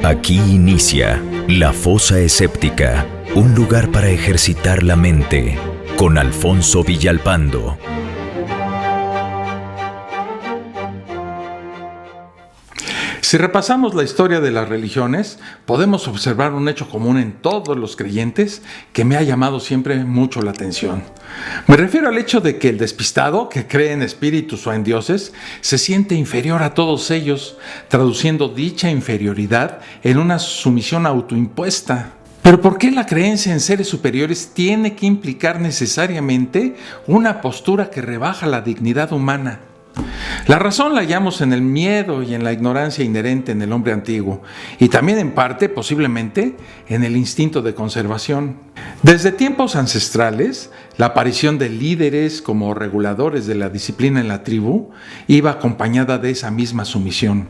Aquí inicia La Fosa Escéptica, un lugar para ejercitar la mente, con Alfonso Villalpando. Si repasamos la historia de las religiones, podemos observar un hecho común en todos los creyentes que me ha llamado siempre mucho la atención. Me refiero al hecho de que el despistado, que cree en espíritus o en dioses, se siente inferior a todos ellos, traduciendo dicha inferioridad en una sumisión autoimpuesta. Pero ¿por qué la creencia en seres superiores tiene que implicar necesariamente una postura que rebaja la dignidad humana? La razón la hallamos en el miedo y en la ignorancia inherente en el hombre antiguo, y también en parte, posiblemente, en el instinto de conservación. Desde tiempos ancestrales, la aparición de líderes como reguladores de la disciplina en la tribu iba acompañada de esa misma sumisión.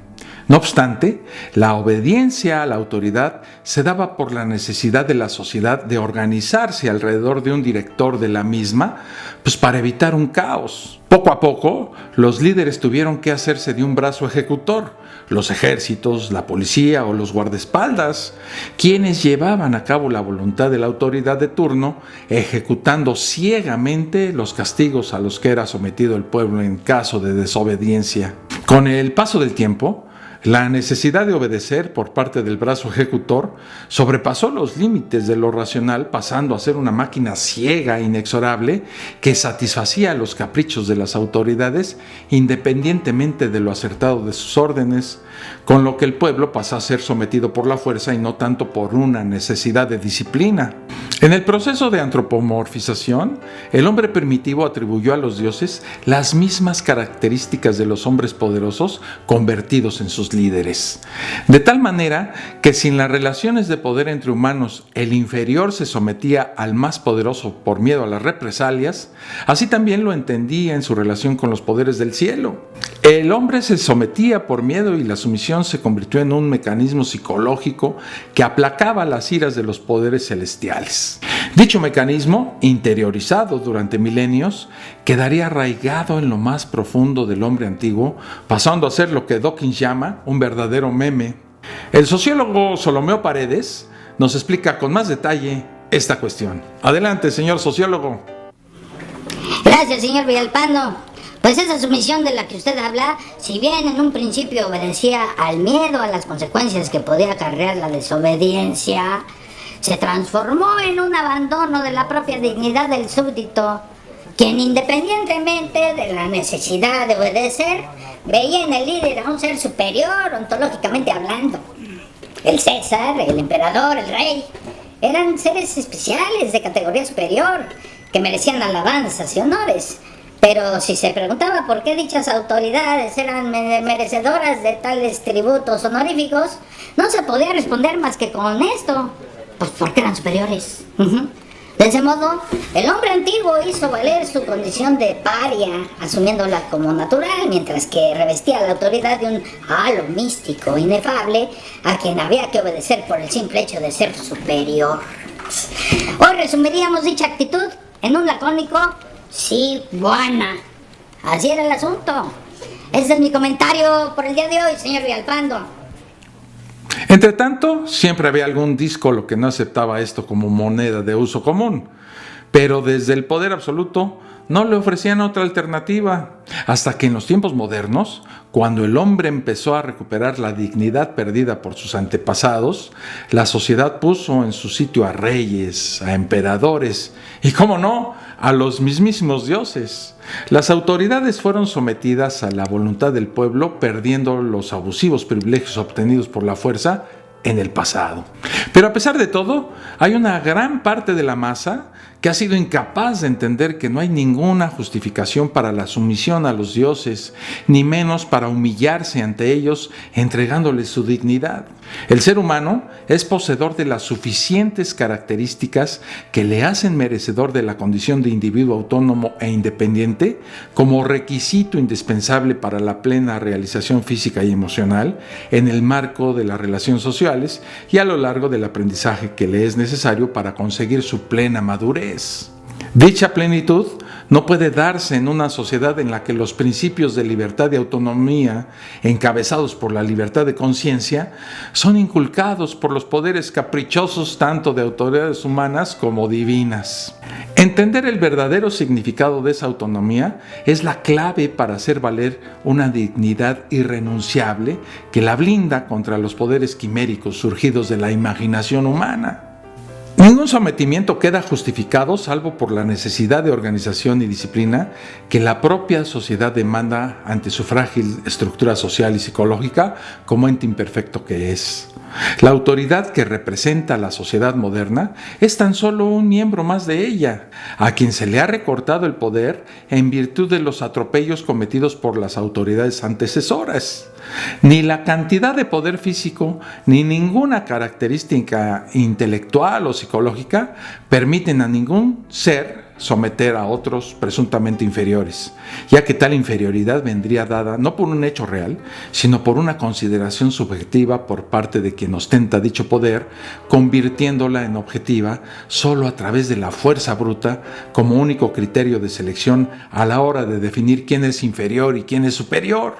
No obstante, la obediencia a la autoridad se daba por la necesidad de la sociedad de organizarse alrededor de un director de la misma, pues para evitar un caos. Poco a poco, los líderes tuvieron que hacerse de un brazo ejecutor, los ejércitos, la policía o los guardaespaldas, quienes llevaban a cabo la voluntad de la autoridad de turno, ejecutando ciegamente los castigos a los que era sometido el pueblo en caso de desobediencia. Con el paso del tiempo, la necesidad de obedecer por parte del brazo ejecutor sobrepasó los límites de lo racional, pasando a ser una máquina ciega e inexorable que satisfacía los caprichos de las autoridades independientemente de lo acertado de sus órdenes, con lo que el pueblo pasó a ser sometido por la fuerza y no tanto por una necesidad de disciplina. En el proceso de antropomorfización, el hombre primitivo atribuyó a los dioses las mismas características de los hombres poderosos convertidos en sus líderes. De tal manera que sin las relaciones de poder entre humanos, el inferior se sometía al más poderoso por miedo a las represalias, así también lo entendía en su relación con los poderes del cielo. El hombre se sometía por miedo y la sumisión se convirtió en un mecanismo psicológico que aplacaba las iras de los poderes celestiales. Dicho mecanismo, interiorizado durante milenios, quedaría arraigado en lo más profundo del hombre antiguo, pasando a ser lo que Dawkins llama un verdadero meme. El sociólogo Solomeo Paredes nos explica con más detalle esta cuestión. Adelante, señor sociólogo. Gracias, señor Villalpando. Pues esa sumisión de la que usted habla, si bien en un principio obedecía al miedo a las consecuencias que podía acarrear la desobediencia, se transformó en un abandono de la propia dignidad del súbdito, quien independientemente de la necesidad de obedecer, veía en el líder a un ser superior ontológicamente hablando. El César, el emperador, el rey, eran seres especiales de categoría superior, que merecían alabanzas y honores. Pero si se preguntaba por qué dichas autoridades eran merecedoras de tales tributos honoríficos, no se podía responder más que con esto. Pues porque eran superiores. De ese modo, el hombre antiguo hizo valer su condición de paria, asumiéndola como natural, mientras que revestía la autoridad de un halo místico inefable a quien había que obedecer por el simple hecho de ser superior. Hoy resumiríamos dicha actitud en un lacónico sí, buena. Así era el asunto. Ese es mi comentario por el día de hoy, señor Villalpando. Entre tanto, siempre había algún díscolo que no aceptaba esto como moneda de uso común, pero desde el poder absoluto no le ofrecían otra alternativa, hasta que en los tiempos modernos, cuando el hombre empezó a recuperar la dignidad perdida por sus antepasados, la sociedad puso en su sitio a reyes, a emperadores y, cómo no, a los mismísimos dioses. Las autoridades fueron sometidas a la voluntad del pueblo, perdiendo los abusivos privilegios obtenidos por la fuerza en el pasado. Pero a pesar de todo, hay una gran parte de la masa que ha sido incapaz de entender que no hay ninguna justificación para la sumisión a los dioses, ni menos para humillarse ante ellos entregándoles su dignidad. El ser humano es poseedor de las suficientes características que le hacen merecedor de la condición de individuo autónomo e independiente como requisito indispensable para la plena realización física y emocional en el marco de las relaciones sociales y a lo largo del aprendizaje que le es necesario para conseguir su plena madurez. Dicha plenitud no puede darse en una sociedad en la que los principios de libertad y autonomía, encabezados por la libertad de conciencia, son inculcados por los poderes caprichosos tanto de autoridades humanas como divinas. Entender el verdadero significado de esa autonomía es la clave para hacer valer una dignidad irrenunciable que la blinda contra los poderes quiméricos surgidos de la imaginación humana. Ningún sometimiento queda justificado salvo por la necesidad de organización y disciplina que la propia sociedad demanda ante su frágil estructura social y psicológica como ente imperfecto que es. La autoridad que representa a la sociedad moderna es tan solo un miembro más de ella, a quien se le ha recortado el poder en virtud de los atropellos cometidos por las autoridades antecesoras. Ni la cantidad de poder físico ni ninguna característica intelectual o psicológica permiten a ningún ser someter a otros presuntamente inferiores, ya que tal inferioridad vendría dada no por un hecho real, sino por una consideración subjetiva por parte de quien ostenta dicho poder, convirtiéndola en objetiva solo a través de la fuerza bruta como único criterio de selección a la hora de definir quién es inferior y quién es superior.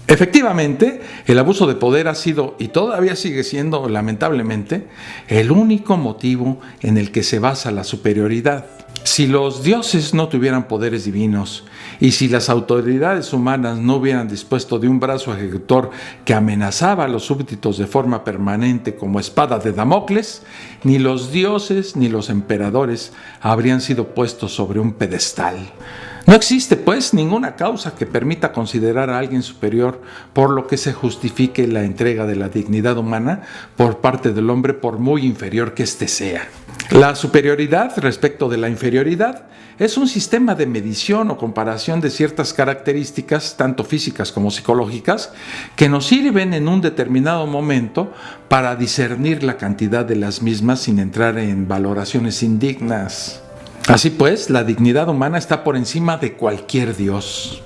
Efectivamente, el abuso de poder ha sido y todavía sigue siendo, lamentablemente, el único motivo en el que se basa la superioridad. Si los dioses no tuvieran poderes divinos y si las autoridades humanas no hubieran dispuesto de un brazo ejecutor que amenazaba a los súbditos de forma permanente como espada de Damocles, ni los dioses ni los emperadores habrían sido puestos sobre un pedestal. No existe, pues, ninguna causa que permita considerar a alguien superior por lo que se justifique la entrega de la dignidad humana por parte del hombre por muy inferior que éste sea. La superioridad respecto de la inferioridad es un sistema de medición o comparación de ciertas características, tanto físicas como psicológicas, que nos sirven en un determinado momento para discernir la cantidad de las mismas sin entrar en valoraciones indignas. Así pues, la dignidad humana está por encima de cualquier dios.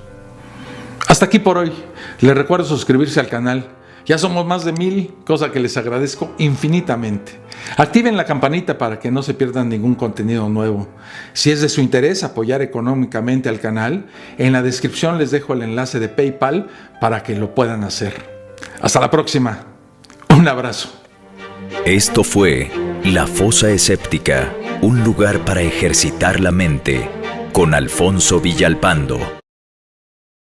Hasta aquí por hoy. Les recuerdo suscribirse al canal. Ya somos más de 1000, cosa que les agradezco infinitamente. Activen la campanita para que no se pierdan ningún contenido nuevo. Si es de su interés apoyar económicamente al canal, en la descripción les dejo el enlace de PayPal para que lo puedan hacer. Hasta la próxima. Un abrazo. Esto fue La Fosa Escéptica, un lugar para ejercitar la mente, con Alfonso Villalpando.